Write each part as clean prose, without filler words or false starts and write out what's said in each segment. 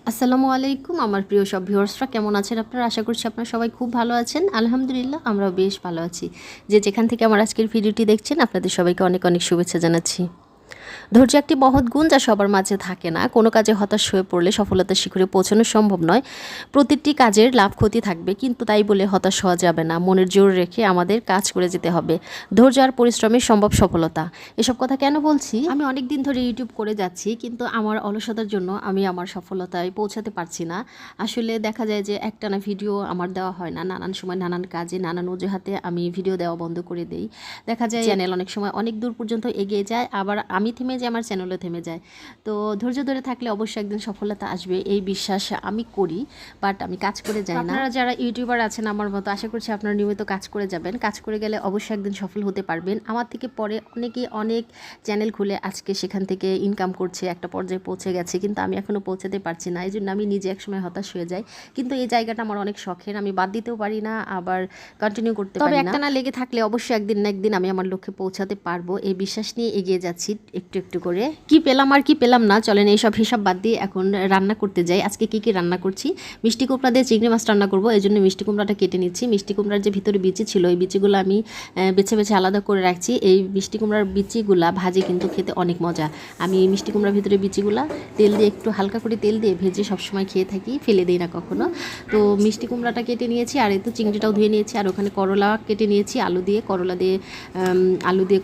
আসসালামু আলাইকুম আমার প্রিয় সব ভিউয়ার্সরা কেমন আছেন আপনারা? আশা করছি আপনারা সবাই খুব ভালো আছেন। আলহামদুলিল্লাহ আমরাও বেশ ভালো আছি। যে যেখান থেকে আমার আজকের ভিডিওটি দেখছেন আপনাদের সবাইকে অনেক অনেক শুভেচ্ছা জানাচ্ছি। ধৈর্য একটি মহৎ গুণ যা সবার মাঝে থাকে না। কোনো কাজে হতাশ হয়ে পড়লে সফলতার শিখরে পৌঁছানো সম্ভব নয়। প্রতিটি কাজের লাভ ক্ষতি থাকবে, কিন্তু তাই বলে হতাশ হওয়া যাবে না। মনের জোর রেখে আমাদের কাজ করে যেতে হবে। ধৈর্য আর পরিশ্রমে সম্ভব সফলতা। এসব কথা কেন বলছি? আমি অনেক দিন ধরে ইউটিউব করে যাচ্ছি, কিন্তু আমার অলসতার জন্য আমি আমার সফলতায় পৌঁছাতে পারছি না। আসলে দেখা যায় যে একটানা ভিডিও আমার দেওয়া হয় না। নানান সময় নানান কাজে নানান অজুহাতে আমি ভিডিও দেওয়া বন্ধ করে দেই। দেখা যায় চ্যানেল অনেক সময় অনেক দূর পর্যন্ত এগিয়ে যায়, আবার আমি থেমে যাই, আমার চ্যানেলও থেমে যায়। তো ধৈর্য ধরে থাকলে অবশ্যই একদিন সফলতা আসবে, এই বিশ্বাস আমি করি, বাট আমি কাজ করে যাই না। আপনারা যারা ইউটিউবার আছেন আমার মতো, আশা করছি আপনারা নিয়মিত কাজ করে যাবেন। কাজ করে গেলে অবশ্যই একদিন সফল হতে পারবেন। আমার থেকে পরে অনেকেই অনেক চ্যানেল খুলে আজকে সেখান থেকে ইনকাম করছে, একটা পর্যায়ে পৌঁছে গেছে, কিন্তু আমি এখনও পৌঁছাতে পারছি না। এই জন্য আমি নিজে একসময় হতাশ হয়ে যাই। কিন্তু এই জায়গাটা আমার অনেক শখের, আমি বাদ দিতেও পারি না, আবার কন্টিনিউ করতে পারি না। তবে একটানা লেগে থাকলে অবশ্যই একদিন না একদিন আমি আমার লক্ষ্যে পৌঁছাতে পারবো, এই বিশ্বাস নিয়ে এগিয়ে যাচ্ছি একটু একটু করে। কি পেলাম আর কি পেলাম না, চলেন এইসব হিসাব বাদ দিয়ে এখন রান্না করতে যাই। আজকে কি রান্না করছি? মিষ্টি কুমড়া দিয়ে চিংড়ি মাছ রান্না করবো, এই জন্য মিষ্টি কুমড়াটা কেটে নিচ্ছি। মিষ্টি কুমড়ার যে ভিতরে বিচি ছিল, এই বিচিগুলো আমি বেছে বেছে আলাদা করে রাখছি। এই মিষ্টি কুমড়ার বিচিগুলা ভাজে কিন্তু খেতে অনেক মজা। আমি এই মিষ্টি কুমড়ার ভিতরে বিচিগুলা তেল দিয়ে একটু হালকা করে তেল দিয়ে ভেজে সবসময় খেয়ে থাকি, ফেলে দিই না কখনো। তো মিষ্টি কুমড়াটা কেটে নিয়েছি, আর এই তো চিংড়িটাও ধুয়ে নিয়েছি, আর ওখানে করলা কেটে নিয়েছি, আলু দিয়ে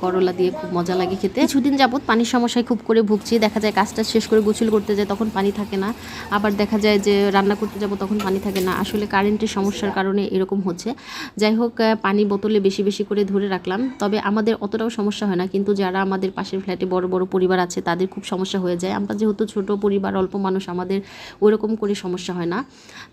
করলা দিয়ে খুব মজা লাগে খেতে। কিছুদিন যাবত পানির সমস্যায় খুব করে ভুগছি। দেখা যায় কাজটা শেষ করে গোসল করতে যায় তখন পানি থাকে না, আবার দেখা যায় যে রান্না করতে যাব তখন পানি থাকে না। আসলে কারেন্টের সমস্যার কারণে এরকম হচ্ছে। যাই হোক, পানি বোতলে বেশি বেশি করে ধরে রাখলাম। তবে আমাদের অতটাও সমস্যা হয় না, কিন্তু যারা আমাদের পাশের ফ্ল্যাটে বড় বড় পরিবার আছে তাদের খুব সমস্যা হয়ে যায়। আমরা যেহেতু ছোট পরিবার, অল্প মানুষ, আমাদের ওইরকম করে সমস্যা হয় না।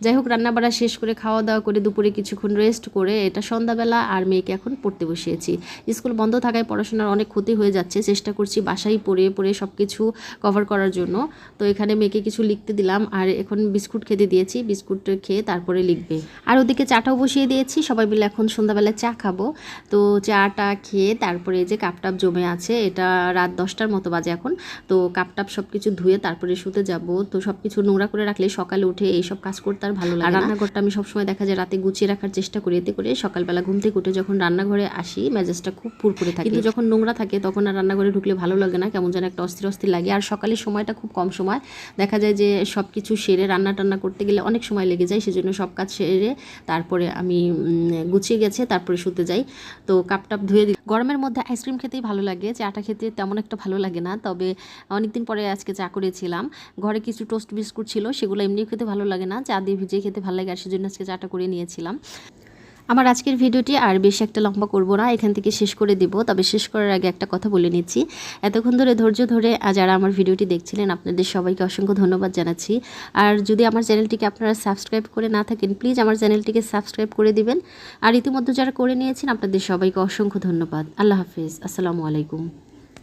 যাই হোক, রান্নাবাড়া শেষ করে খাওয়া দাওয়া করে দুপুরে কিছুক্ষণ রেস্ট করে এটা সন্ধ্যাবেলা, আর মেয়েকে এখন পড়তে বসিয়েছি। স্কুল বন্ধ থাকায় পড়াশোনার অনেক ক্ষতি হয়ে যাচ্ছে। চেষ্টা করছি বাসায় পড়ে পড়ে সব কিছু কভার করার জন্য। তো এখানে মেয়েকে কিছু লিখতে দিলাম, আর এখন বিস্কুট খেতে দিয়েছি। বিস্কুট খেয়ে তারপরে লিখবে। আর ওদিকে চাটাও বসিয়ে দিয়েছি, সবাই মিলে এখন সন্ধ্যাবেলা চা খাবো। তো চাটা খেয়ে তারপরে যে কাপটাপ জমে আছে, এটা রাত 10টার মতো বাজে এখন। তো কাপটাপ সব কিছু ধুয়ে তারপরে শুতে যাব। তো সব কিছু নোংরা করে রাখলে সকালে উঠে এইসব কাজ করতে আর ভালো লাগে না। রান্নাঘরটা আমি সবসময় দেখা যায় রাতে গুছিয়ে রাখার চেষ্টা করি, এতে করে সকালবেলা ঘুম থেকে উঠে যখন রান্নাঘরে আসি মেজাজটা খুব ফুরফুরে থাকে। কিন্তু যখন নোংরা থাকে তখন আর রান্নাঘরে ঢুকলে ভালো লাগে না, কেমন যেন একটা অস্থির অস্থির লাগে। আর সকালের সময়টা খুব কম সময়, দেখা যায় যে সব কিছু সেরে রান্না টান্না করতে গেলে অনেক সময় লেগে যায়। সেজন্য সব কাজ সেরে তারপরে আমি গুছিয়ে গেছে তারপরে শুতে যাই। তো কাপটাপ ধুয়ে দিই। গরমের মধ্যে আইসক্রিম খেতেই ভালো লাগে, চাটা খেতে তেমন একটা ভালো লাগে না। তবে অনেকদিন পরে আজকে চা করেছিলাম। ঘরে কিছু টোস্ট বিস্কুট ছিল, সেগুলো এমনিও খেতে ভালো লাগে না, চা দিয়ে ভিজিয়ে খেতে ভালো লাগে, আর সেজন্য আজকে চাটা করে নিয়েছিলাম। আমার আজকের ভিডিওটি আর বেশি একটা লম্বা করব না, এখান থেকে শেষ করে দেব। তবে শেষ করার আগে একটা কথা বলে নিচ্ছি। এতক্ষণ ধরে ধৈর্য ধরে যারা আমার ভিডিওটি দেখছিলেন আপনাদের সবাইকে অসংখ্য ধন্যবাদ জানাচ্ছি। আর যদি আমার চ্যানেলটিকে আপনারা সাবস্ক্রাইব করে না থাকেন, প্লিজ আমার চ্যানেলটিকে সাবস্ক্রাইব করে দিবেন। আর ইতিমধ্যে যারা করে নিয়েছেন আপনাদের সবাইকে অসংখ্য ধন্যবাদ। আল্লাহ হাফিজ, আসসালামু আলাইকুম।